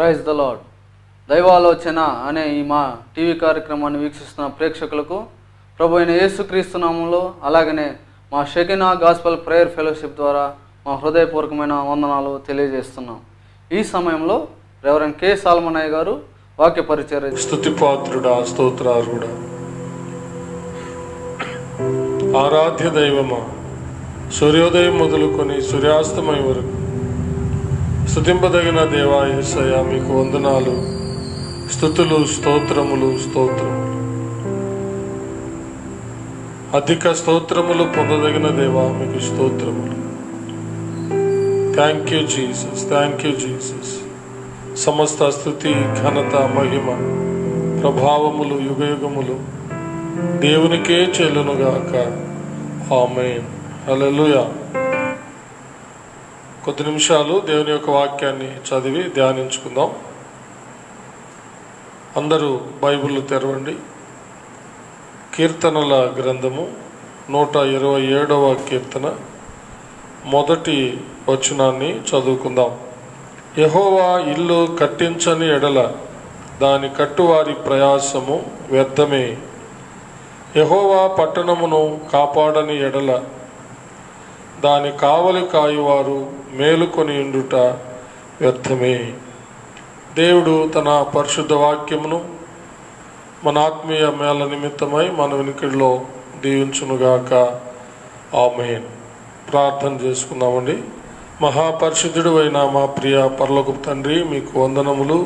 Praise the lord. దైవాలోచన అనే ఈ మా టీవీ కార్యక్రమాన్ని వీక్షిస్తున్న ప్రేక్షకులకు ప్రభు అయిన యేసుక్రీస్తు నామంలో, అలాగనే మా షెకినా గాస్పెల్ ప్రేయర్ ఫెలోషిప్ ద్వారా మా హృదయపూర్వకమైన వందనాలు తెలియజేస్తున్నాం. ఈ సమయంలో రెవరెండ్ కె సాల్మనయ్య గారు వాక్య పరిచర్య. స్తుతిపాత్రుడా, స్తోత్రార్హుడా, ఆరాధ్య దైవమా, సూర్యోదయం మొదలుకొని సూర్యాస్తమయం వరకు స్తుతింపదగిన దేవా యేసయ్యా, మీకు వందనాలు, స్తుతులు, స్తోత్రములు. అధిక స్తోత్రములు పొందదగిన దేవా, మీకు స్తోత్రములు. Thank you Jesus. సమస్త స్తుతి, ఘనత, మహిమ, ప్రభావములు యుగయుగములు దేవునికే చెల్లునుగాక. ఆమేన్. హల్లెలూయా. కొద్ది నిమిషాలు దేవుని యొక్క వాక్యాన్ని చదివి ధ్యానించుకుందాం. అందరూ బైబిల్ తెరవండి. కీర్తనల గ్రంథము 127వ కీర్తన మొదటి వచనాన్ని చదువుకుందాం. యెహోవా ఇల్లు కట్టించని ఎడల దాని కట్టువారి ప్రయాసము వ్యర్థమే. యెహోవా పట్టణమును కాపాడని ఎడల దాని కావలి కాయువారు మేలుకొని ఉండుట వ్యర్థమే. దేవుడు తన పరిశుద్ధ వాక్యమును మన ఆత్మీయ మేళ నిమిత్తమై మన వినికిడిలో దీవించునుగాక. ఆమేన్. ప్రార్థన చేసుకుందామండి. మహాపరిశుద్ధుడు అయిన మా ప్రియ పరలోకపు తండ్రి, మీకు వందనములు,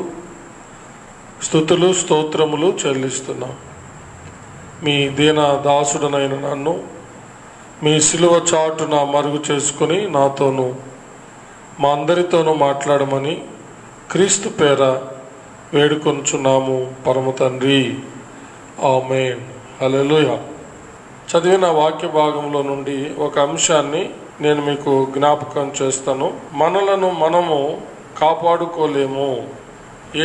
స్తుతులు, స్తోత్రములు చెల్లిస్తున్నాం. మీ దీన దాసుడనైన నన్ను మీ సిలువ చాటున మరుగు చేసుకుని నాతోనూ మా అందరితోనూ మాట్లాడమని క్రీస్తు పేర వేడుకొనుచున్నాము పరమ తండ్రి. ఆమేన్. హల్లెలూయా. చదివిన వాక్య భాగంలో నుండి ఒక అంశాన్ని నేను మీకు జ్ఞాపకం చేస్తాను. మనలను మనము కాపాడుకోలేము.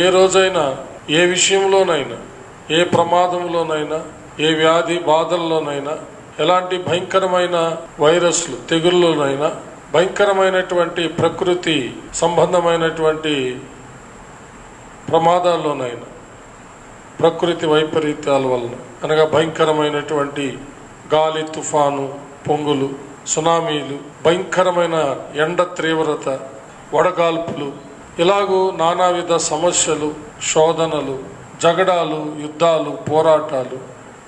ఏ రోజైనా, ఏ విషయంలోనైనా, ఏ ప్రమాదంలోనైనా, ఏ వ్యాధి బాధల్లోనైనా, ఎలాంటి భయంకరమైన వైరస్లు తెగుళ్ళలోనైనా, భయంకరమైనటువంటి ప్రకృతి సంబంధమైనటువంటి ప్రమాదాల్లోనైనా, ప్రకృతి వైపరీత్యాల వలన అనగా భయంకరమైనటువంటి గాలి, తుఫాను, పొంగులు, సునామీలు, భయంకరమైన ఎండ తీవ్రత, వడగాల్పులు, ఇలాగూ నానావిధ సమస్యలు, శోధనలు, జగడాలు, యుద్ధాలు, పోరాటాలు,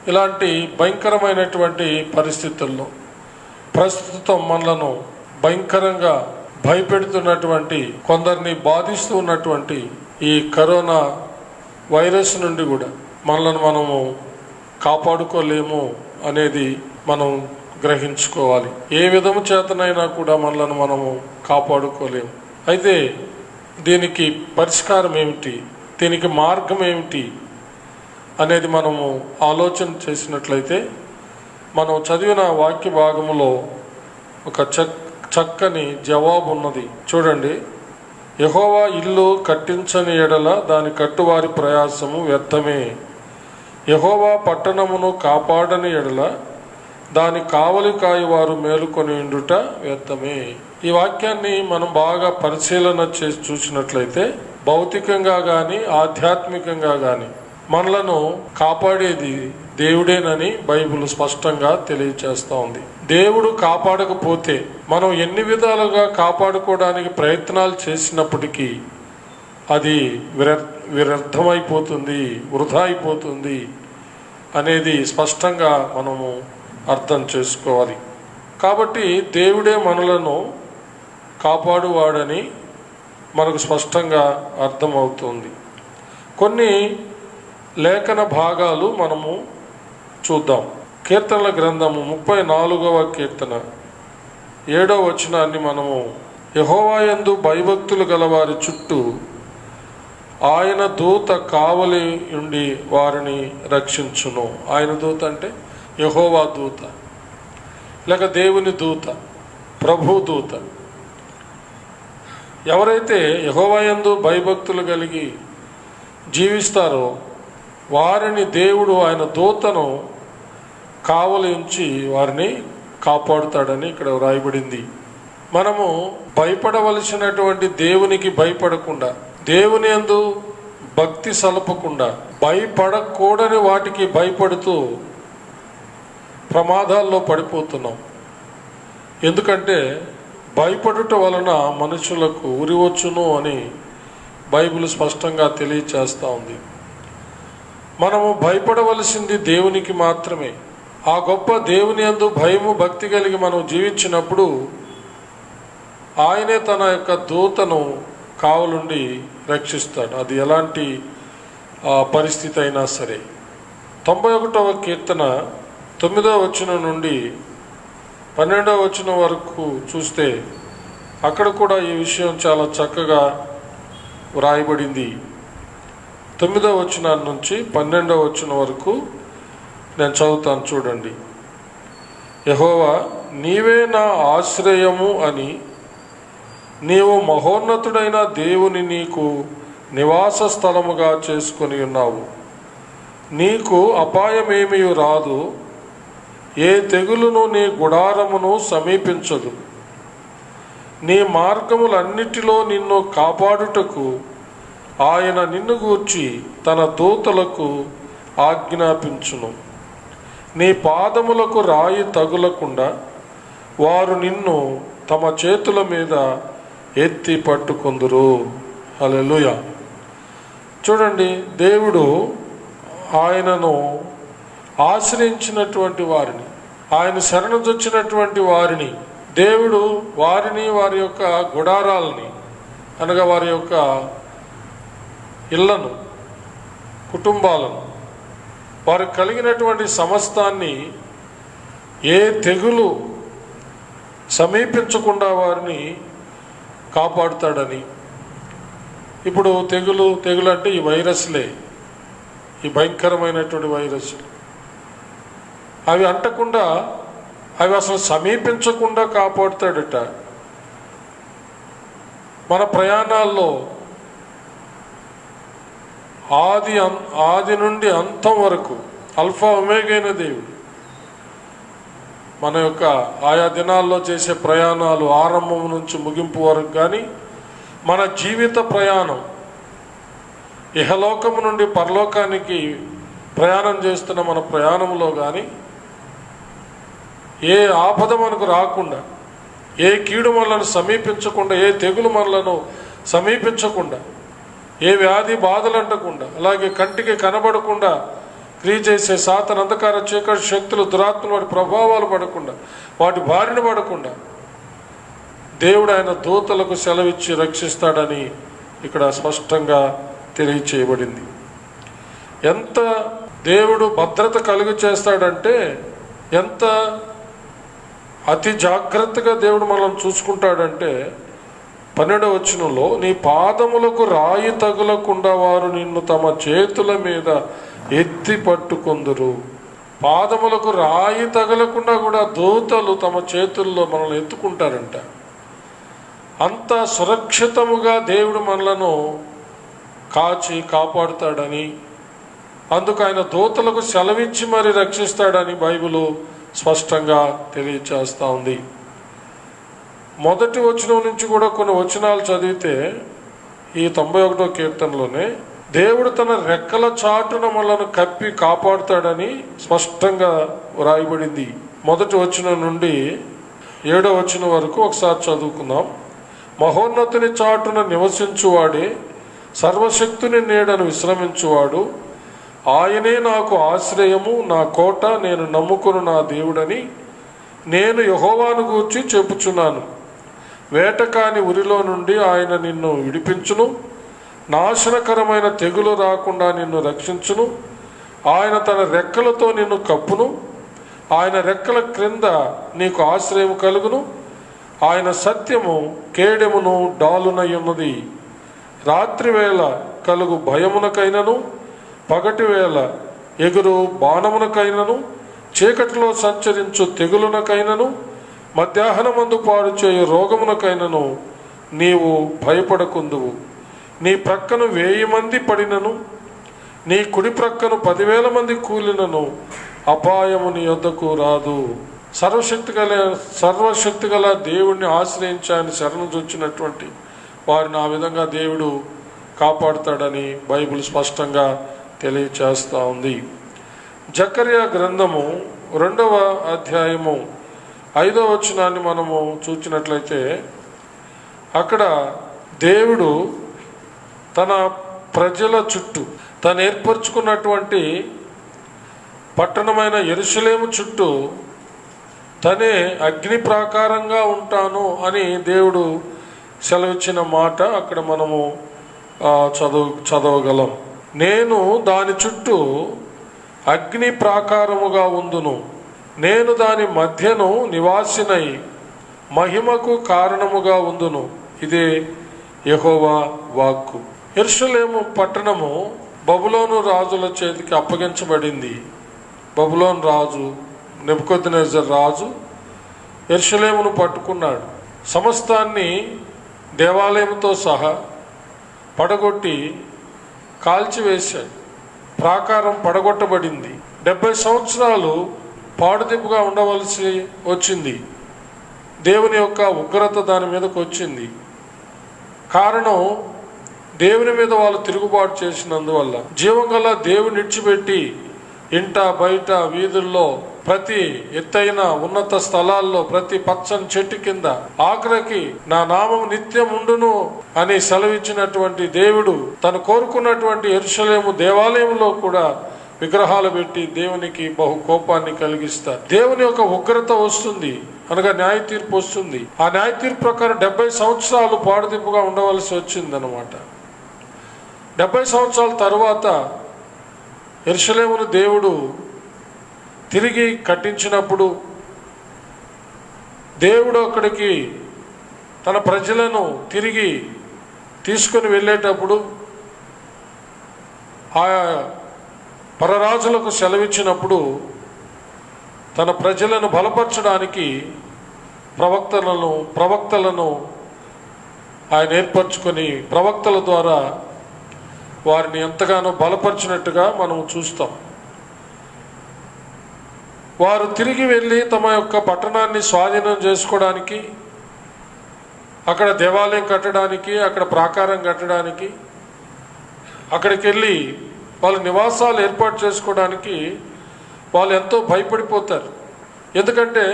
ఇలాంటి భయంకరమైనటువంటి పరిస్థితుల్లో ప్రస్తుతం మనలను భయంకరంగా భయపెడుతున్నటువంటి, కొందరిని బాధిస్తూ ఉన్నటువంటి ఈ కరోనా వైరస్ నుండి కూడా మనలను మనము కాపాడుకోలేము అనేది మనం గ్రహించుకోవాలి. ఏ విధము చేతనైనా కూడా మనలను మనము కాపాడుకోలేము. అయితే దీనికి పరిష్కారం ఏమిటి, దీనికి మార్గం ఏమిటి అనేది మనము ఆలోచన చేసినట్లయితే, మనం చదివిన వాక్య భాగములో ఒక చక్కని జవాబు ఉన్నది. చూడండి. యెహోవా ఇల్లు కట్టించని ఎడల దాని కట్టువారి ప్రయాసము వ్యర్థమే. యెహోవా పట్టణమును కాపాడని ఎడల దాని కావలి కాయువారు మేలుకొని ఉండుట వ్యర్థమే. ఈ వాక్యాన్ని మనం బాగా పరిశీలన చేసి చూసినట్లయితే, భౌతికంగా కానీ ఆధ్యాత్మికంగా కానీ మనలను కాపాడేది దేవుడేనని బైబిల్ స్పష్టంగా తెలియచేస్తూ ఉంది. దేవుడు కాపాడకపోతే మనం ఎన్ని విధాలుగా కాపాడుకోవడానికి ప్రయత్నాలు చేసినప్పటికీ అది వ్యర్థమైపోతుంది, వృధా అయిపోతుంది అనేది స్పష్టంగా మనము అర్థం చేసుకోవాలి. కాబట్టి దేవుడే మనలను కాపాడువాడని మనకు స్పష్టంగా అర్థమవుతుంది. కొన్ని లేఖన భాగాలు మనము చూద్దాం. కీర్తనల గ్రంథము 34వ కీర్తన 7వ వచనాన్ని మనము, యెహోవా యందు భయభక్తులు గలవారి చుట్టూ ఆయన దూత కావలి ఉండి వారిని రక్షించును. ఆయన దూత అంటే యెహోవా దూత, లేక దేవుని దూత, ప్రభు దూత. ఎవరైతే యెహోవా యందు భయభక్తులు కలిగి జీవిస్తారో వారిని దేవుడు ఆయన దూతను కావలి ఉంచి వారిని కాపాడుతాడని ఇక్కడ వ్రాయబడింది. మనము భయపడవలసినటువంటి దేవునికి భయపడకుండా దేవుని యందు భక్తి సలపకుండా భయపడకూడని వాటికి భయపడుతూ ప్రమాదాల్లో పడిపోతున్నాం. ఎందుకంటే భయపడుట వలన మనుషులకు ఉరివచ్చును అని బైబిల్ స్పష్టంగా తెలియచేస్తూ ఉంది. మనము భయపడవలసింది దేవునికి మాత్రమే. ఆ గొప్ప దేవుని యందు భయము భక్తి కలిగి మనం జీవించినప్పుడు ఆయనే తన యొక్క దూతను కావలుండి రక్షిస్తాడు. అది ఎలాంటి పరిస్థితి అయినా సరే. 91వ కీర్తన 9వ వచనం నుండి 12వ వచనం వరకు చూస్తే అక్కడ కూడా ఈ విషయం చాలా చక్కగా వ్రాయబడింది. 9వ వచనం నుంచి 12వ వచనం వరకు నేను చదువుతాను, చూడండి. యెహోవా, నీవే నా ఆశ్రయము అని నీవు మహోన్నతుడైన దేవుని నీకు నివాస స్థలముగా చేసుకొని ఉన్నావు. నీకు అపాయమేమీ రాదు, ఏ తెగులును నీ గుడారమును సమీపించదు. నీ మార్గములన్నిటిలో నిన్ను కాపాడుటకు ఆయన నిన్ను గూర్చి తన దూతలకు ఆజ్ఞాపించును. నీ పాదములకు రాయి తగులకుండా వారు నిన్ను తమ చేతుల మీద ఎత్తి పట్టుకొందురు. హల్లెలూయా. చూడండి, దేవుడు ఆయనను ఆశ్రయించినటువంటి వారిని, ఆయన శరణుజొచ్చినటువంటి వారిని, దేవుడు వారిని, వారి యొక్క గుడారాలని అనగా వారి యొక్క ఇళ్లను, కుటుంబాలను, వారు కలిగినటువంటి సమస్తాన్ని ఏ తెగులు సమీపించకుండా వారిని కాపాడుతాడని. ఇప్పుడు తెగులు అంటే ఈ వైరస్లే, ఈ భయంకరమైనటువంటి వైరస్లు. అవి అంటకుండా, అవి అసలు సమీపించకుండా కాపాడుతాడట. మన ప్రయాణాల్లో ఆది నుండి అంతం వరకు అల్ఫా ఒమేగా అయిన దేవుడు మన యొక్క ఆయా దినాల్లో చేసే ప్రయాణాలు ఆరంభం నుంచి ముగింపు వరకు కానీ, మన జీవిత ప్రయాణం ఇహలోకము నుండి పరలోకానికి ప్రయాణం చేస్తున్న మన ప్రయాణంలో కానీ ఏ ఆపద మనకు రాకుండా, ఏ కీడు మనలను సమీపించకుండా, ఏ తెగులు మనలను సమీపించకుండా, ఏ వ్యాధి బాధలు అంటకుండా, అలాగే కంటికి కనబడకుండా క్రియ చేసే సాతాను అంధకార చీకటి శక్తులు, దురాత్మలు, వాటి ప్రభావాలు పడకుండా, వాటి బారిన పడకుండా దేవుడు ఆయన దూతలకు సెలవిచ్చి రక్షిస్తాడని ఇక్కడ స్పష్టంగా తెలియచేయబడింది. ఎంత దేవుడు భద్రత కలుగు చేస్తాడంటే, ఎంత అతి జాగ్రత్తగా దేవుడు మనం చూసుకుంటాడంటే, 12వ వచనంలో నీ పాదములకు రాయి తగులకుండా వారు నిన్ను తమ చేతుల మీద ఎత్తి పట్టుకొందురు. పాదములకు రాయి తగలకుండా కూడా దూతలు తమ చేతుల్లో మనల్ని ఎత్తుకుంటారంట. అంత సురక్షితముగా దేవుడు మనలను కాచి కాపాడుతాడని, అందుకు ఆయన దూతలకు సెలవిచ్చి మరి రక్షిస్తాడని బైబిల్ స్పష్టంగా తెలియచేస్తూ ఉంది. మొదటి వచనం నుంచి కూడా కొన్ని వచనాలు చదివితే ఈ 91వ కీర్తనలోనే దేవుడు తన రెక్కల చాటున మనలను కప్పి కాపాడుతాడని స్పష్టంగా వ్రాయబడింది. మొదటి వచనం నుండి 7వ వచనం వరకు ఒకసారి చదువుకుందాం. మహోన్నతుని చాటున నివసించువాడే, సర్వశక్తుని నీడను విశ్రమించువాడు, ఆయనే నాకు ఆశ్రయము, నా కోట, నేను నమ్ముకును నా దేవుడని నేను యెహోవాను గూర్చి చెప్పుచున్నాను. వేటకాని ఉరిలో నుండి ఆయన నిన్ను విడిపించును, నాశనకరమైన తెగులు రాకుండా నిన్ను రక్షించును. ఆయన తన రెక్కలతో నిన్ను కప్పును, ఆయన రెక్కల క్రింద నీకు ఆశ్రయం కలుగును. ఆయన సత్యము కేడెమును డాలునయున్నది. రాత్రివేళ కలుగు భయమునకైనను, పగటివేళ ఎగురు బాణమునకైనను, చీకటిలో సంచరించు తెగులునకైనను, మధ్యాహ్నమందు పాడు చేయు రోగమునకైనను నీవు భయపడకుందువు. నీ ప్రక్కను 1000 మంది పడినను, నీ కుడి ప్రక్కను 10,000 మంది కూలినను అపాయము నీ యొద్దకు రాదు. సర్వశక్తి గల దేవుణ్ణి ఆశ్రయించి ఆయన శరణు చొచ్చినటువంటి వారిని ఆ విధంగా దేవుడు కాపాడుతాడని బైబిల్ స్పష్టంగా తెలియచేస్తూ ఉంది. జకర్యా గ్రంథము 2వ అధ్యాయము 5వ వచనాన్ని మనము చూసినట్లయితే అక్కడ దేవుడు తన ప్రజల చుట్టూ తను ఏర్పరచుకున్నటువంటి పట్టణమైన యెరూషలేము చుట్టూ తనే అగ్ని ప్రాకారంగా ఉంటాను అని దేవుడు సెలవిచ్చిన మాట అక్కడ మనము చదవగలం. నేను దాని చుట్టూ అగ్ని ప్రాకారముగా ఉందును, నేను దాని మధ్యను నివాసినై మహిమకు కారణముగా ఉందును. ఇదే యెహోవా వాక్కు. యెరూషలేము పట్టణము బబులోను రాజుల చేతికి అప్పగించబడింది. బబులోను రాజు నెబుకద్నెజర్ రాజు యెరూషలేమును పట్టుకున్నాడు. సమస్తాన్ని దేవాలయంతో సహా పడగొట్టి కాల్చివేశాడు. ప్రాకారం పడగొట్టబడింది. 70 సంవత్సరాలు పాడుదిబ్బగా ఉండవలసి వచ్చింది. దేవుని యొక్క ఉగ్రత దాని మీదకు వచ్చింది. కారణం దేవుని మీద వాళ్ళు తిరుగుబాటు చేసినందువల్ల. జీవంగల దేవుని విడిచిపెట్టి ఇంట బయట వీధుల్లో ప్రతి ఎత్తైన ఉన్నత స్థలాల్లో ప్రతి పచ్చని చెట్టు కింద ఆఖరికి నా నామం నిత్యం ఉండును అని సెలవిచ్చినటువంటి దేవుడు తను కోరుకున్నటువంటి యెరూషలేము దేవాలయంలో కూడా విగ్రహాలు పెట్టి దేవునికి బహు కోపాన్ని కలిగిస్తారు. దేవుని యొక్క ఉగ్రత వస్తుంది, అనగా న్యాయ తీర్పు వస్తుంది. ఆ న్యాయ తీర్పు ప్రకారం 70 సంవత్సరాలు పాడుదిబ్బగా ఉండవలసి వచ్చింది అనమాట. 70 సంవత్సరాల తరువాత యెరూషలేమును దేవుడు తిరిగి కట్టించినప్పుడు దేవుడు అక్కడికి తన ప్రజలను తిరిగి తీసుకుని వెళ్ళేటప్పుడు ఆ పరరాజులకు సెలవిచ్చినప్పుడు తన ప్రజలను బలపరచడానికి ప్రవక్తలను ఆయన ఏర్పరచుకొని ప్రవక్తల ద్వారా వారిని ఎంతగానో బలపరిచినట్టుగా మనం చూస్తాం. వారు తిరిగి వెళ్ళి తమ యొక్క పట్టణాన్ని స్వాధీనం చేసుకోవడానికి, అక్కడ దేవాలయం కట్టడానికి, అక్కడ ప్రాకారం కట్టడానికి, అక్కడికి వెళ్ళి వాళ్ళు నివాసాలు ఏర్పాటు చేసుకోవడానికి వాళ్ళు ఎంతో భయపడిపోతారు. ఎందుకంటే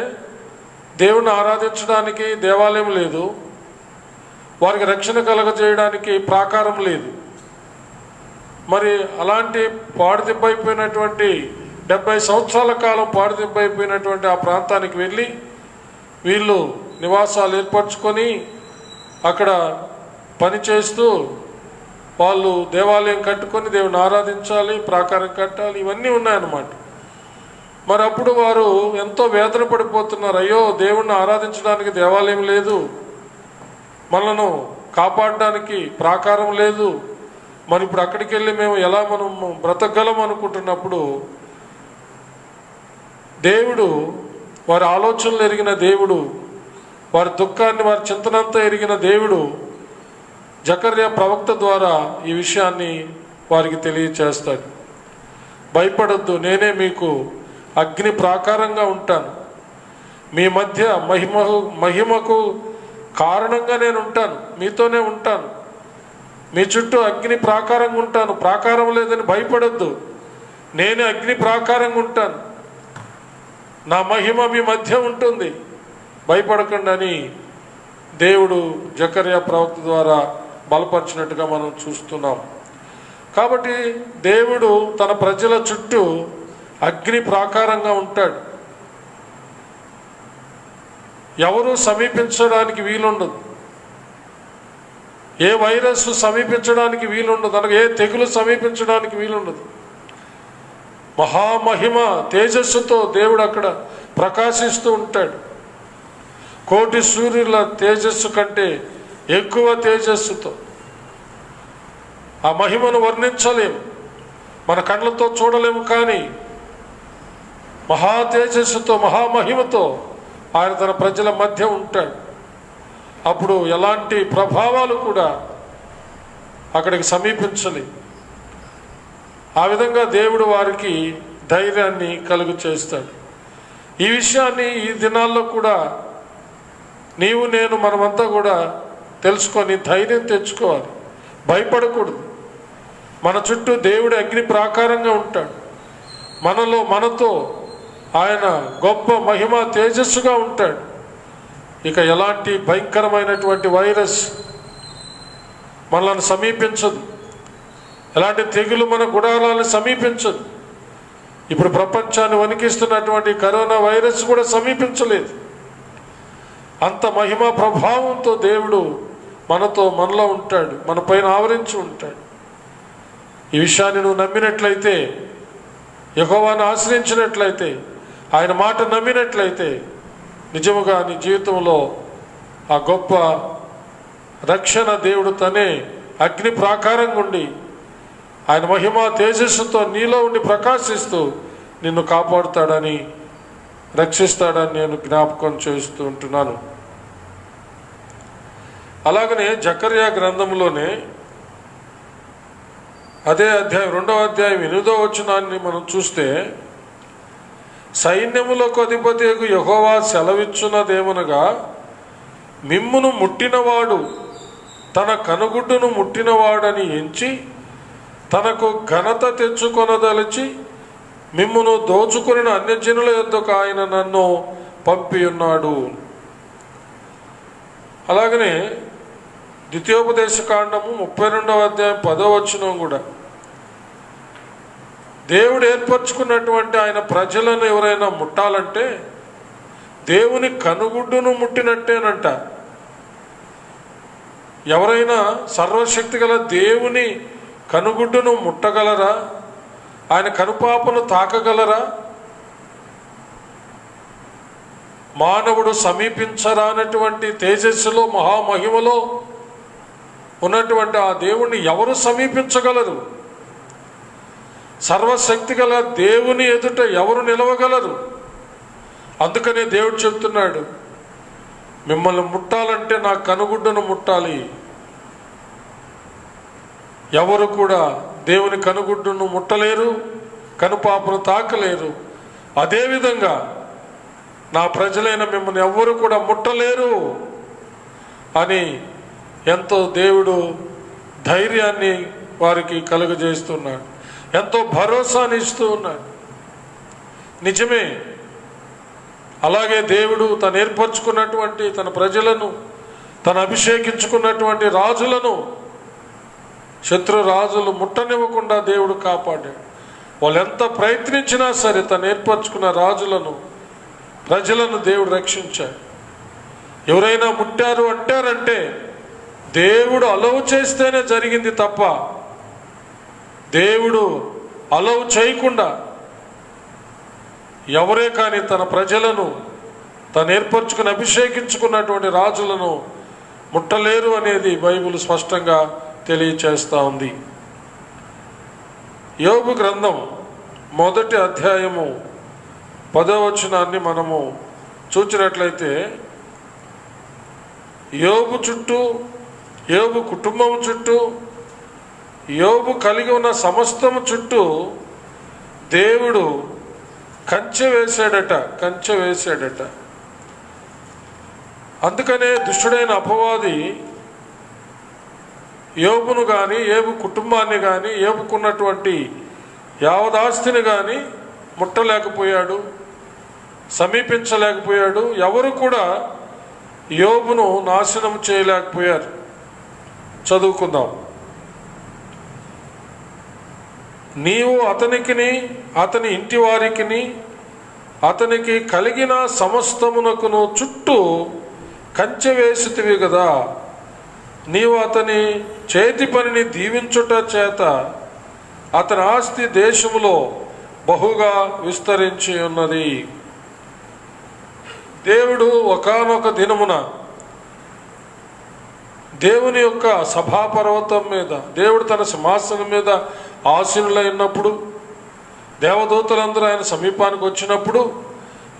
దేవుణ్ణి ఆరాధించడానికి దేవాలయం లేదు, వారికి రక్షణ కలగజేయడానికి ప్రాకారం లేదు. మరి అలాంటి పాడుదిబ్బైపోయినటువంటి 70 సంవత్సరాల కాలం పాడుదిబ్బైపోయినటువంటి ఆ ప్రాంతానికి వెళ్ళి వీళ్ళు నివాసాలు ఏర్పరచుకొని అక్కడ పనిచేస్తూ వాళ్ళు దేవాలయం కట్టుకొని దేవుని ఆరాధించాలి, ప్రాకారం కట్టాలి, ఇవన్నీ ఉన్నాయన్నమాట. మరి అప్పుడు వారు ఎంతో వేదన పడిపోతున్నారు. అయ్యో, దేవుణ్ణి ఆరాధించడానికి దేవాలయం లేదు, మనను కాపాడడానికి ప్రాకారం లేదు, మరి ఇప్పుడు అక్కడికి వెళ్ళి మేము ఎలా మనం బ్రతకగలం అనుకుంటున్నప్పుడు దేవుడు, వారి ఆలోచనలు ఎరిగిన దేవుడు, వారి దుఃఖాన్ని వారి చింతనంతా ఎరిగిన దేవుడు జకర్యా ప్రవక్త ద్వారా ఈ విషయాన్ని వారికి తెలియచేస్తాడు. భయపడొద్దు, నేనే మీకు అగ్ని ప్రాకారంగా ఉంటాను, మీ మధ్య మహిమకు కారణంగా నేను ఉంటాను, మీతోనే ఉంటాను, మీ చుట్టూ అగ్ని ప్రాకారంగా ఉంటాను. ప్రాకారం లేదని భయపడొద్దు, నేనే అగ్ని ప్రాకారంగా ఉంటాను, నా మహిమ మీ మధ్య ఉంటుంది, భయపడకండి అని దేవుడు జకర్యా ప్రవక్త ద్వారా బలపరిచినట్టుగా మనం చూస్తున్నాం. కాబట్టి దేవుడు తన ప్రజల చుట్టూ అగ్ని ప్రాకారంగా ఉంటాడు. ఎవరు సమీపించడానికి వీలుండదు, ఏ వైరస్ సమీపించడానికి వీలుండదు, అనగా ఏ తెగులు సమీపించడానికి వీలుండదు. మహామహిమ తేజస్సుతో దేవుడు అక్కడ ప్రకాశిస్తూ ఉంటాడు. కోటి సూర్యుల తేజస్సు కంటే ఎక్కువ తేజస్సుతో ఆ మహిమను వర్ణించలేము, మన కళ్ళతో చూడలేము. కానీ మహా తేజస్సుతో మహామహిమతో ఆయన తన ప్రజల మధ్య ఉంటాడు. అప్పుడు ఎలాంటి ప్రభావాలు కూడా అక్కడికి సమీపించలేవు. ఆ విధంగా దేవుడు వారికి ధైర్యాన్ని కలుగు చేస్తాడు. ఈ విషయాన్ని ఈ దినాల్లో కూడా నీవు నేను మనమంతా కూడా తెలుసుకొని ధైర్యం తెచ్చుకోవాలి. భయపడకూడదు. మన చుట్టూ దేవుడు అగ్ని ప్రాకారంగా ఉంటాడు. మనతో ఆయన గొప్ప మహిమ తేజస్సుగా ఉంటాడు. ఇక ఎలాంటి భయంకరమైనటువంటి వైరస్ మనల్ని సమీపించదు. ఎలాంటి తెగులు మన గుడారాలను సమీపించదు. ఇప్పుడు ప్రపంచాన్ని వణికిస్తున్నటువంటి కరోనా వైరస్ కూడా సమీపించలేదు. అంత మహిమ ప్రభావంతో దేవుడు మనలో ఉంటాడు, మన పైన ఆవరించి ఉంటాడు. ఈ విషయాన్ని నువ్వు నమ్మినట్లయితే, యెహోవాను ఆశ్రయించినట్లయితే, ఆయన మాట నమ్మినట్లయితే, నిజముగా నీ జీవితంలో ఆ గొప్ప రక్షణ దేవుడు తనే అగ్ని ప్రాకారంగా ఉండి ఆయన మహిమ తేజస్సుతో నీలో ఉండి ప్రకాశిస్తూ నిన్ను కాపాడుతాడని, రక్షిస్తాడని నేను జ్ఞాపకం చేస్తూ ఉంటున్నాను. అలాగనే జకర్యా గ్రంథంలోనే అదే అధ్యాయం 2వ అధ్యాయం 8వ వచనాన్ని మనం చూస్తే, సైన్యములకు అధిపతియగు యెహోవా సెలవిచ్చున్నదేమనగా, మిమ్మును ముట్టినవాడు తన కనుగుడ్డును ముట్టినవాడని ఎంచి తనకు ఘనత తెచ్చుకొనదలిచి మిమ్మును దోచుకుని అన్యజనుల యొద్దకు ఆయన నన్ను పంపి ఉన్నాడు. అలాగనే ద్వితీయోపదేశ కాండము 32వ అధ్యాయం 10వ వచనం కూడా, దేవుడు ఏర్పరచుకున్నటువంటి ఆయన ప్రజలను ఎవరైనా ముట్టాలంటే దేవుని కనుగుడ్డును ముట్టినట్టేనంట. ఎవరైనా సర్వశక్తి గల దేవుని కనుగుడ్డును ముట్టగలరా? ఆయన కనుపాపను తాకగలరా? మానవుడు సమీపించరానటువంటి తేజస్సులో మహామహిమలో ఉన్నటువంటి ఆ దేవుణ్ణి ఎవరు సమీపించగలరు? సర్వశక్తి గల దేవుని ఎదుట ఎవరు నిలవగలరు? అందుకనే దేవుడు చెప్తున్నాడు, మిమ్మల్ని ముట్టాలంటే నా కనుగుడ్డును ముట్టాలి. ఎవరు కూడా దేవుని కనుగుడ్డును ముట్టలేరు, కనుపాపను తాకలేరు. అదేవిధంగా నా ప్రజలైన మిమ్మల్ని ఎవ్వరు కూడా ముట్టలేరు అని ఎంతో దేవుడు ధైర్యాన్ని వారికి కలుగజేస్తున్నాడు, ఎంతో భరోసాని ఇస్తూ ఉన్నాడు. నిజమే, అలాగే దేవుడు తను ఏర్పరచుకున్నటువంటి తన ప్రజలను, తను అభిషేకించుకున్నటువంటి రాజులను శత్రు రాజులు ముట్టనివ్వకుండా దేవుడు కాపాడాడు. వాళ్ళు ఎంత ప్రయత్నించినా సరే తను ఏర్పరచుకున్న రాజులను, ప్రజలను దేవుడు రక్షించాడు. ఎవరైనా అంటారంటే దేవుడు అలౌ చేస్తేనే జరిగింది తప్ప, దేవుడు అలౌ చేయకుండా ఎవరే కానీ తన ప్రజలను, తను ఏర్పరచుకుని అభిషేకించుకున్నటువంటి రాజులను ముట్టలేరు అనేది బైబిల్ స్పష్టంగా తెలియచేస్తూ ఉంది. యోబు గ్రంథం 1వ అధ్యాయము 10వ వచనాన్ని మనము చూచినట్లయితే, యోబు చుట్టూ, యోబు కుటుంబం చుట్టూ, యోబు కలిగి ఉన్న సమస్తము చుట్టూ దేవుడు కంచె వేశాడట. అందుకనే దుష్టుడైన అపవాది యోబును కానీ, యోబు కుటుంబాన్ని కానీ, యోబుకున్నటువంటి యావదాస్తిని కానీ ముట్టలేకపోయాడు, సమీపించలేకపోయాడు. ఎవరు కూడా యోబును నాశనం చేయలేకపోయారు. చదువుకుందాం. నీవు అతనికిని, అతని ఇంటి వారికిని, అతనికి కలిగిన సమస్తమునకును చుట్టూ కంచె వేసితివి కదా. నీవు అతని చేతి పనిని దీవించుట చేత అతని ఆస్తి దేశములో బహుగా విస్తరించి ఉన్నది. దేవుడు ఒకానొక దినమున దేవుని యొక్క సభాపర్వతం మీద, దేవుడు తన సింహాసనం మీద ఆసీనులైనప్పుడు, దేవదూతలందరూ ఆయన సమీపానికి వచ్చినప్పుడు,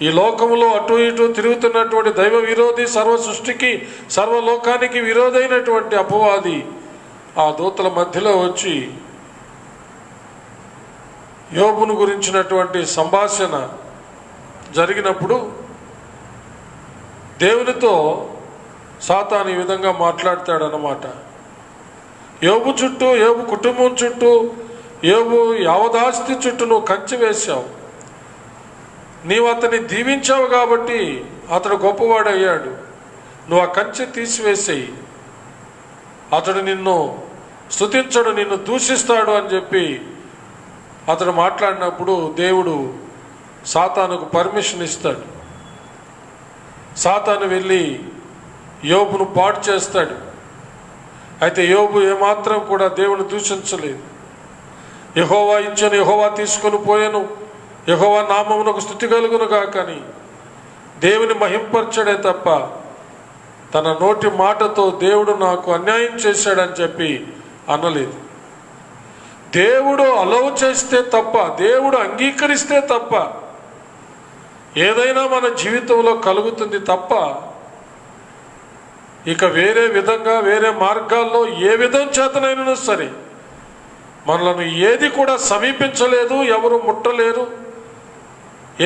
ఈ లోకంలో అటు ఇటు తిరుగుతున్నటువంటి దైవ విరోధి, సర్వ సృష్టికి, సర్వలోకానికి విరోధైనటువంటి అపవాది ఆ దూతల మధ్యలో వచ్చి యోబును గురించినటువంటి సంభాషణ జరిగినప్పుడు దేవునితో సాతాను ఈ విధంగా మాట్లాడతాడన్నమాట. యోబు చుట్టూ, యోబు కుటుంబం చుట్టూ, యోబు యావదాస్తి చుట్టూ నువ్వు కంచె వేశావు. నీవు అతన్ని దీవించావు కాబట్టి అతడు గొప్పవాడయ్యాడు. నువ్వు ఆ కంచె తీసివేసేయి. అతడు నిన్ను స్తుతించడు, నిన్ను దూషిస్తాడు అని చెప్పి అతడు మాట్లాడినప్పుడు దేవుడు సాతానుకు పర్మిషన్ ఇస్తాడు. సాతాను వెళ్ళి యోబును పాడు చేస్తాడు. అయితే యోబు ఏమాత్రం కూడా దేవుని దూషించలేదు. యెహోవా ఇచ్చను, యెహోవా తీసుకొని పోయాను, యెహోవా నామమునకు స్తుతి కలుగునుగా కానీ దేవుని మహింపరచడే తప్ప తన నోటి మాటతో దేవుడు నాకు అన్యాయం చేశాడని చెప్పి అనలేదు. దేవుడు అలౌ చేస్తే తప్ప, దేవుడు అంగీకరిస్తే తప్ప ఏదైనా మన జీవితంలో కలుగుతుంది తప్ప ఇక వేరే విధంగా, వేరే మార్గాల్లో ఏ విధం చేతనైనా సరే మనలను ఏది కూడా సమీపించలేదు, ఎవరు ముట్టలేరు.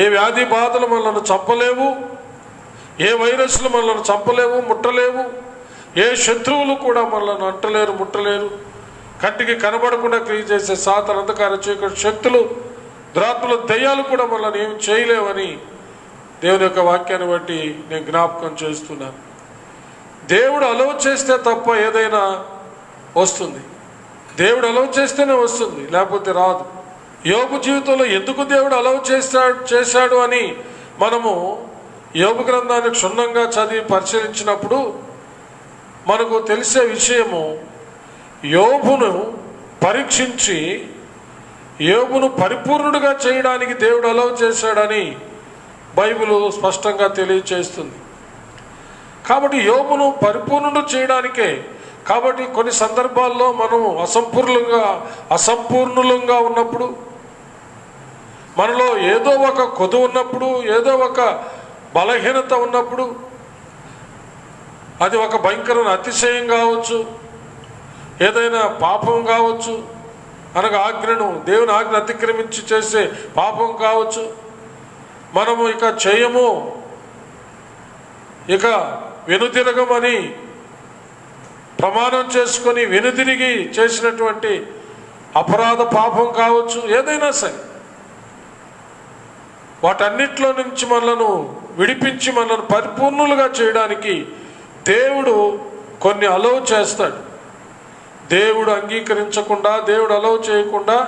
ఏ వ్యాధి బాధలు మనల్ని చంపలేవు, ఏ వైరస్లు మనల్ని చంపలేవు, ముట్టలేవు. ఏ శత్రువులు కూడా మనల్ని అంటలేరు, ముట్టలేరు. కంటికి కనబడకుండా క్రియ చేసే సాతాను, అంధకార చీకటి శక్తులు, దురాత్మల దయ్యాలు కూడా మనల్ని ఏం చేయలేవని దేవుని యొక్క వాక్యాన్ని బట్టి నేను జ్ఞాపకం చేస్తున్నాను. దేవుడు అలౌ చేస్తే తప్ప ఏదైనా వస్తుంది. దేవుడు అలౌ చేస్తేనే వస్తుంది, లేకపోతే రాదు. యోబు జీవితంలో ఎందుకు దేవుడు అలౌ చేశాడు అని మనము యోబు గ్రంథాన్ని క్షుణ్ణంగా చదివి పరిశీలించినప్పుడు మనకు తెలిసే విషయము, యోబును పరీక్షించి యోబును పరిపూర్ణుడిగా చేయడానికి దేవుడు అలౌ చేశాడని బైబిల్ స్పష్టంగా తెలియచేస్తుంది. కాబట్టి యోబును పరిపూర్ణుడు చేయడానికే. కాబట్టి కొన్ని సందర్భాల్లో మనం అసంపూర్ణులంగా ఉన్నప్పుడు, మనలో ఏదో ఒక కొదువు ఉన్నప్పుడు, ఏదో ఒక బలహీనత ఉన్నప్పుడు, అది ఒక భయంకరమైన అతిశయం కావచ్చు, ఏదైనా పాపం కావచ్చు, అనగా దేవుని ఆజ్ఞను అతిక్రమించి చేసే పాపం కావచ్చు, మనము ఇక చేయము, ఇక వెనుతిరగమని ప్రమాణం చేసుకొని వెనుతిరిగి చేసినటువంటి అపరాధ పాపం కావచ్చు, ఏదైనా సరే వాటన్నిటిలో నుంచి మనలను విడిపించి మనల్ని పరిపూర్ణులుగా చేయడానికి దేవుడు కొన్ని అలౌ చేస్తాడు. దేవుడు అంగీకరించకుండా, దేవుడు అలౌ చేయకుండా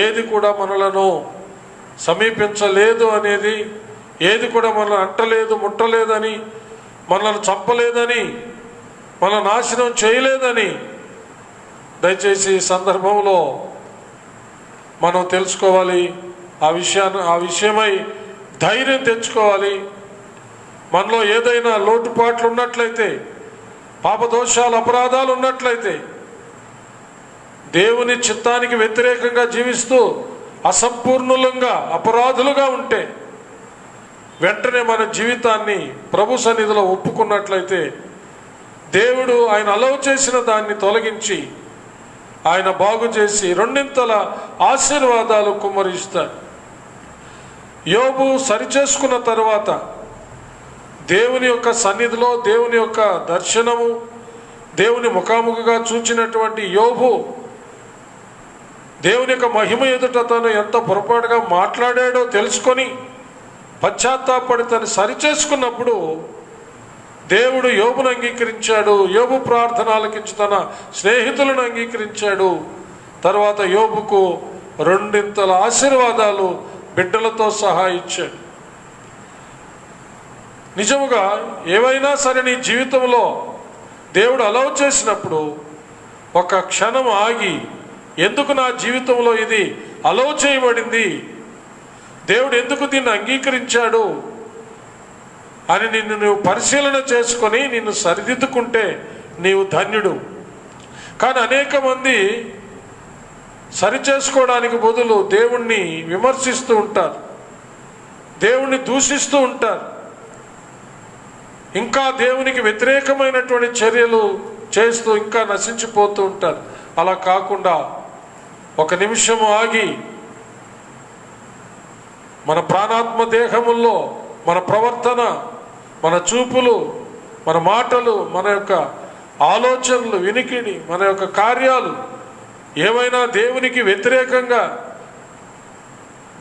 ఏది కూడా మనలను సమీపించలేదు అనేది, ఏది కూడా మనల్ని అంటలేదు, ముట్టలేదని, మనల్ని చంపలేదని, మన నాశనం చేయలేదని దయచేసి ఈ సందర్భంలో మనం తెలుసుకోవాలి. ఆ విషయమై ధైర్యం తెచ్చుకోవాలి. మనలో ఏదైనా లోటుపాట్లు ఉన్నట్లయితే, పాపదోషాలు, అపరాధాలు ఉన్నట్లయితే, దేవుని చిత్తానికి వ్యతిరేకంగా జీవిస్తూ అసంపూర్ణులంగా, అపరాధులుగా ఉంటే వెంటనే మన జీవితాన్ని ప్రభు సన్నిధిలో ఒప్పుకున్నట్లయితే దేవుడు ఆయన అలౌ చేసిన దాన్ని తొలగించి ఆయన బాగు చేసి రెండింతల ఆశీర్వాదాలు కుమ్మరిస్తాడు. యోబు సరిచేసుకున్న తర్వాత దేవుని యొక్క సన్నిధిలో, దేవుని యొక్క దర్శనము, దేవుని ముఖాముఖిగా చూచినటువంటి యోబు దేవుని యొక్క మహిమ ఎదుట తను ఎంత పొరపాటుగా మాట్లాడాడో తెలుసుకొని పశ్చాత్తాపడి తను సరిచేసుకున్నప్పుడు దేవుడు యోబును అంగీకరించాడు. యోబు ప్రార్థన ఆలకించి తన స్నేహితులను అంగీకరించాడు. తర్వాత యోబుకు రెండింతల ఆశీర్వాదాలు బిడ్డలతో సహా ఇచ్చాడు. నిజముగా ఏవైనా సరే నీ జీవితంలో దేవుడు అలౌ చేసినప్పుడు ఒక క్షణం ఆగి, ఎందుకు నా జీవితంలో ఇది అలౌ చేయబడింది, దేవుడు ఎందుకు దీన్ని అంగీకరించాడు అని నువ్వు పరిశీలన చేసుకొని నిన్ను సరిదిద్దుకుంటే నీవు ధన్యుడు. కానీ అనేక మంది సరిచేసుకోవడానికి బదులు దేవుణ్ణి విమర్శిస్తూ ఉంటారు, దేవుణ్ణి దూషిస్తూ ఉంటారు, ఇంకా దేవునికి వ్యతిరేకమైనటువంటి చర్యలు చేస్తూ ఇంకా నశించిపోతూ ఉంటారు. అలా కాకుండా ఒక నిమిషం ఆగి మన ప్రాణాత్మ దేహముల్లో మన ప్రవర్తన, మన చూపులు, మన మాటలు, మన యొక్క ఆలోచనలు, వినికిడి, మన యొక్క కార్యాలు ఏమైనా దేవునికి వ్యతిరేకంగా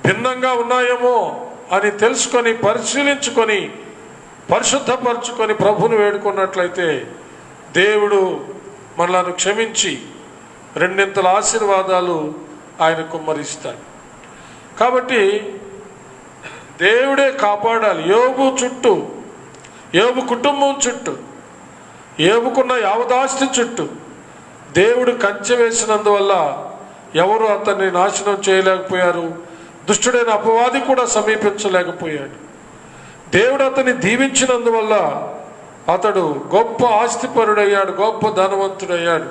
భిన్నంగా ఉన్నాయేమో అని తెలుసుకొని పరిశీలించుకొని పరిశుద్ధపరచుకొని ప్రభువును వేడుకున్నట్లయితే దేవుడు మనలను క్షమించి రెండింతల ఆశీర్వాదాలు ఆయన కుమ్మరిస్తాడు. కాబట్టి దేవుడే కాపాడాలి. యోబు చుట్టూ, యోబు కుటుంబం చుట్టూ, యోబుకున్న యావదాస్తి చుట్టూ దేవుడు కంచె వేసినందువల్ల ఎవరు అతన్ని నాశనం చేయలేకపోయారు. దుష్టుడైన అపవాది కూడా సమీపించలేకపోయాడు. దేవుడు అతన్ని దీవించినందువల్ల అతడు గొప్ప ఆస్తిపరుడయ్యాడు, గొప్ప ధనవంతుడయ్యాడు.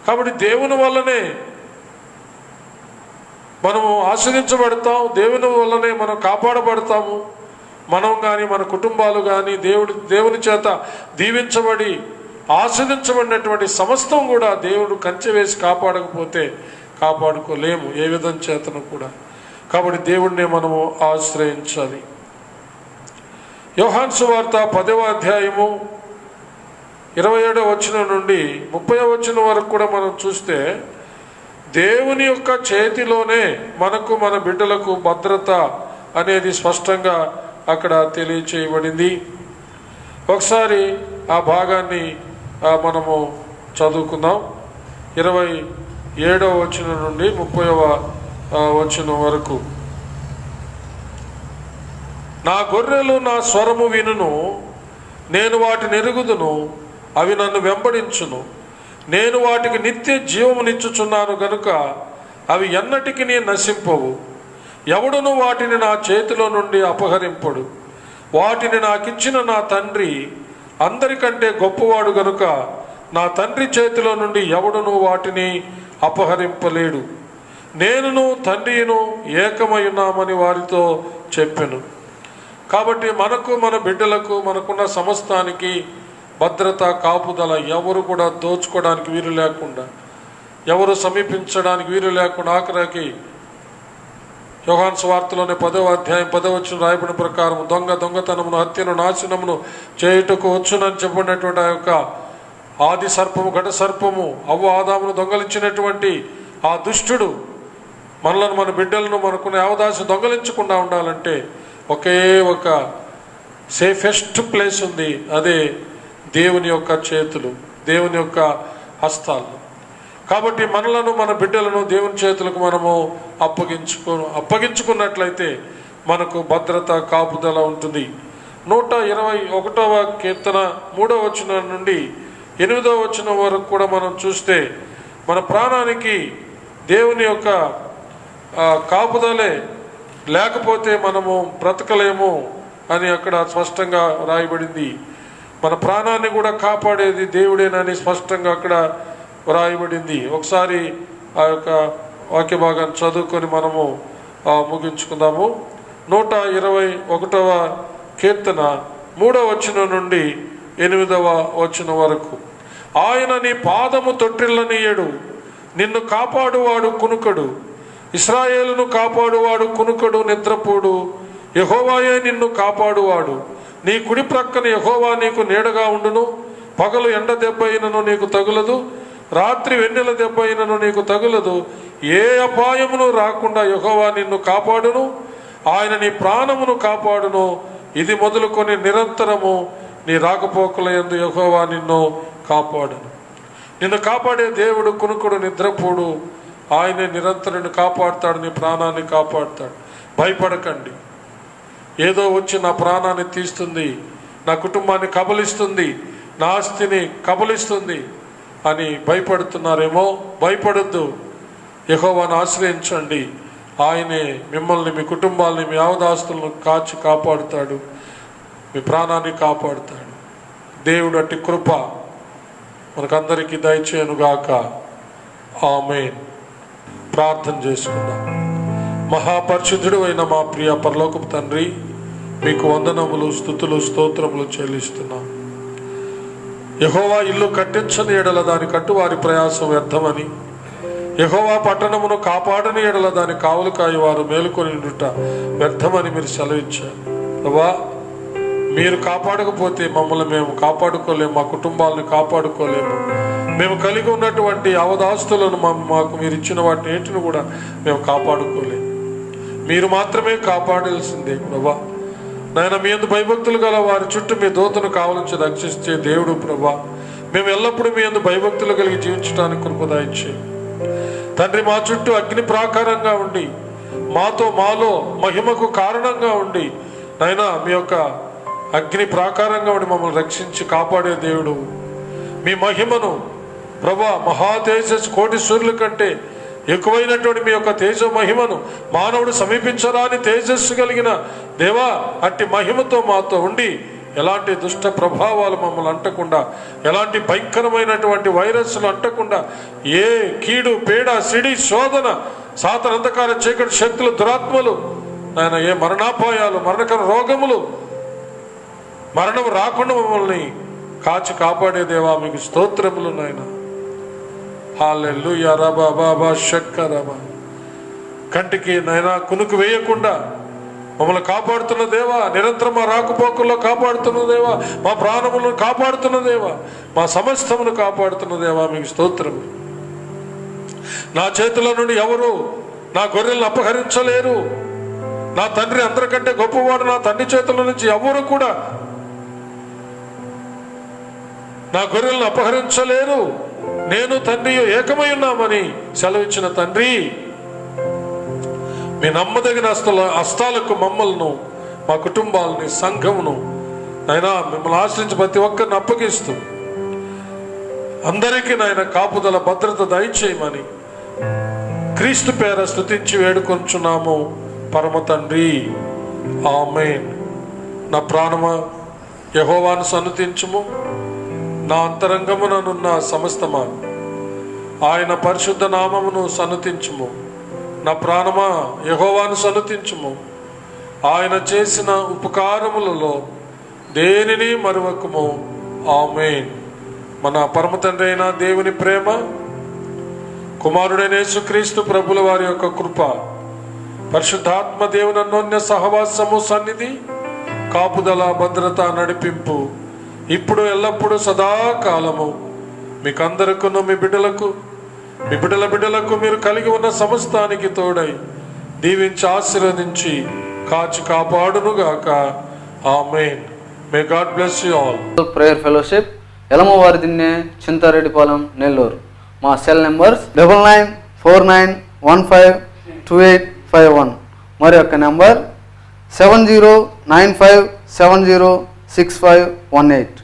కాబట్టి దేవుని వల్లనే మనము ఆశ్రయించబడతాం, దేవుని వల్లనే మనం కాపాడబడతాము. మనం కానీ మన కుటుంబాలు కానీ దేవుని చేత దీవించబడి ఆశ్రయించబడినటువంటి సమస్తం కూడా దేవుడు కంచె వేసి కాపాడకపోతే కాపాడుకోలేము ఏ విధం చేతను కూడా. కాబట్టి దేవుడినే మనము ఆశ్రయించాలి. యోహాను సువార్త 10వ అధ్యాయము 27వ వచనం నుండి 30వ వచనం వరకు కూడా మనం చూస్తే దేవుని యొక్క చేతిలోనే మనకు, మన బిడ్డలకు భద్రత అనేది స్పష్టంగా అక్కడ తెలియచేయబడింది. ఒకసారి ఆ భాగాన్ని మనము చదువుకుందాం. 27వ వచనం నుండి 30వ వచనం వరకు. నా గొర్రెలు నా స్వరము వినును, నేను వాటిని ఎరుగుదును, అవి నన్ను వెంబడించును. నేను వాటికి నిత్య జీవమునిచ్చుచున్నాను గనుక అవి ఎన్నటికి నశింపవు. ఎవడును వాటిని నా చేతిలో నుండి అపహరింపడు. వాటిని నాకిచ్చిన నా తండ్రి అందరికంటే గొప్పవాడు గనుక నా తండ్రి చేతిలో నుండి ఎవడును వాటిని అపహరింపలేడు. నేనును తండ్రియును ఏకమై ఉన్నామని వారితో చెప్పెను. కాబట్టి మనకు, మన బిడ్డలకు, మనకున్న సమస్తానికి భద్రత, కాపుదల. ఎవరు కూడా దోచుకోవడానికి వీలు లేకుండా, ఎవరు సమీపించడానికి వీలు లేకుండా, ఆఖరికి యోహాను సువార్తలోనే 10వ అధ్యాయం 10వ వచనం రాయబడిన ప్రకారం దొంగతనమును, హత్యను, నాశనమును చేయుటకు వచ్చునని చెప్పినటువంటి ఆ యొక్క ఆది సర్పము, ఘట సర్పము, అవ్వ ఆదామును దొంగలించినటువంటి ఆ దుష్టుడు మనలను, మన బిడ్డలను, మనకున్న యావదాసి దొంగలించకుండా ఉండాలంటే ఒకే ఒక సేఫెస్ట్ ప్లేస్ ఉంది. అదే దేవుని యొక్క చేతులు, దేవుని యొక్క హస్తాలు. కాబట్టి మనలను, మన బిడ్డలను దేవుని చేతులకు మనము అప్పగించుకున్నట్లయితే మనకు భద్రత, కాపుదల ఉంటుంది. 121వ కీర్తన 3వ వచనం నుండి 8వ వచనం వరకు కూడా మనం చూస్తే మన ప్రాణానికి దేవుని యొక్క కాపుదలే లేకపోతే మనము బ్రతకలేము అని అక్కడ స్పష్టంగా రాయబడింది. మన ప్రాణాన్ని కూడా కాపాడేది దేవుడేనని స్పష్టంగా అక్కడ వ్రాయబడింది. ఒకసారి ఆ యొక్క వాక్య భాగాన్ని చదువుకొని మనము ముగించుకుందాము. 121వ కీర్తన 3వ వచనం నుండి 8వ వచనం వరకు. ఆయన నీ పాదము తొట్టిల్లనీయడు, నిన్ను కాపాడువాడు కునుకడు. ఇశ్రాయేలును కాపాడువాడు కునుకడు, నిద్రపోడు. యెహోవాయే నిన్ను కాపాడువాడు. నీ కుడి ప్రక్కన యెహోవా నీకు నీడగా ఉండును. పగలు ఎండ దెబ్బ అయినను నీకు తగులదు, రాత్రి వెన్నెల దెబ్బ అయినను నీకు తగులదు. ఏ అపాయమును రాకుండా యెహోవా నిన్ను కాపాడును. ఆయన నీ ప్రాణమును కాపాడును. ఇది మొదలుకొని నిరంతరము నీ రాకపోకల యందు యెహోవా నిన్ను కాపాడును. నిన్ను కాపాడే దేవుడు కునుకుడు, నిద్రపోడు. ఆయనే నిరంతరం కాపాడుతాడు, నీ ప్రాణాన్ని కాపాడుతాడు. భయపడకండి. ఏదో వచ్చి నా ప్రాణాన్ని తీస్తుంది, నా కుటుంబాన్ని కబలిస్తుంది, నా ఆస్తిని కబలిస్తుంది అని భయపడుతున్నారేమో. భయపడద్దు, యెహోవాను ఆశ్రయించండి. ఆయనే మిమ్మల్ని, మీ కుటుంబాలని, మీ యావదాస్తులను కాచి కాపాడుతాడు, మీ ప్రాణాన్ని కాపాడుతాడు. దేవుడు అట్టి కృప మనకందరికీ దయచేయనుగాక. ఆమేన్. ప్రార్థన చేసుకుందాం. మహాపరిశుద్ధుడు అయిన మా ప్రియ పరలోకపు తండ్రి, మీకు వందనములు, స్తుతులు, స్తోత్రములు చెల్లిస్తున్నాం. యెహోవా ఇల్లు కట్టించని ఎడల దాని కట్టువారి ప్రయాసం వ్యర్థమని, యెహోవా పట్టణమును కాపాడని ఎడల దాని కావలు కాయవారు మేలుకొని ఉండుట వ్యర్థమని మీరు సెలవిచ్చారు. ప్రభా, మీరు కాపాడకపోతే మమ్మల్ని మేము కాపాడుకోలేము, మా కుటుంబాలను కాపాడుకోలేము. మేము కలిగి ఉన్నటువంటి అవదాస్తులను మాకు మీరు ఇచ్చిన వాటిని కూడా మేము కాపాడుకోలేము. మీరు మాత్రమే కాపాడాల్సిందే ప్రభా. నాయన, మీ యందు భయభక్తులు గల వారి చుట్టూ మీ దూతను కావలించి రక్షించే దేవుడు ప్రభా. మేము ఎల్లప్పుడూ మీ యందు భయభక్తులు కలిగి జీవించడానికి కృప దయచేయండి తండ్రి. మా చుట్టూ అగ్ని ప్రాకారంగా ఉండి మాలో మహిమకు కారణంగా ఉండి నాయన, మీ యొక్క అగ్ని ప్రాకారంగా ఉండి మమ్మల్ని రక్షించి కాపాడే దేవుడు. మీ మహిమను ప్రభా, మహా తేజస్సు కోటి సూర్యుల కంటే ఎక్కువైనటువంటి మీ యొక్క తేజ మహిమను మానవుడు సమీపించరాని తేజస్సు కలిగిన దేవా, అట్టి మహిమతో మాతో ఉండి ఎలాంటి దుష్ట ప్రభావాలు మమ్మల్ని అంటకుండా, ఎలాంటి భయంకరమైనటువంటి వైరస్లు అంటకుండా, ఏ కీడు పేడ సిడి శోధన సాతాను అంధకార చీకటి శక్తులు దురాత్మలు నాయన, ఏ మరణాపాయాలు మరణకర రోగములు మరణం రాకుండా మమ్మల్ని కాచి కాపాడే దేవా మీకు స్తోత్రములు నాయన. హల్లెలూయా. రబా బాబా షక్కరబా. కంటికి నైనా కునుకు వేయకుండా మమ్మల్ని కాపాడుతున్న దేవా, నిరంతరం మా రాకపోకల్లో కాపాడుతున్న దేవా, మా ప్రాణములను కాపాడుతున్న దేవా, మా సమస్తమును కాపాడుతున్న దేవా మీకు స్తోత్రము. నా చేతుల నుండి ఎవరు నా గొర్రెలను అపహరించలేరు. నా తండ్రి అందరికంటే గొప్పవాడు. నా తండ్రి చేతుల నుంచి ఎవరు కూడా నా గొర్రెలను అపహరించలేరు. నేను తండ్రి ఏకమై ఉన్నామని సెలవిచ్చిన తండ్రి, మీ నమ్మదగిన హస్తాలకు మమ్మల్ని, మా కుటుంబాలని, సంఘమును అయినా మిమ్మల్ని ఆశ్రయించి ప్రతి ఒక్కరిని అప్పగిస్తూ అందరికీ నాయన కాపుదల భద్రత దయచేయమని క్రీస్తు పేర స్తుతించి వేడుకొంచున్నాము పరమ తండ్రి. ఆమేన్. నా ప్రాణమా యెహోవాను సన్నుతించుము, నా అంతరంగముననున్న సమస్తమా ఆయన పరిశుద్ధ నామమును సన్నుతించుము. నా ప్రాణమా యెహోవాను సన్నుతించుము, ఆయన చేసిన ఉపకారములలో దేనిని మరువకుము. ఆమేన్. మన పరమ తండ్రి అయిన దేవుని ప్రేమ, కుమారుడైన యేసుక్రీస్తు ప్రభుల వారి యొక్క కృప, పరిశుద్ధాత్మ దేవుని అన్యోన్య సహవాసము, సన్నిధి, కాపుదల, భద్రత, నడిపింపు ఇప్పుడు ఎల్లప్పుడూ సదాకాలము మీకందరకును మీ బిడ్డలకు, మీ బిడ్డల బిడ్డలకు, మీరు కలిగి ఉన్న సమస్తానికి తోడై దీవించి ఆశీర్వదించి కాచి కాపాడునుగాక. ఆమేన్. May God bless you all. Prayer fellowship, Elamavari Dinne, Chintareddipalem, Nellore. మా సెల్ నెంబర్స్ 9949152851. మరి యొక్క నెంబర్ 7095706518.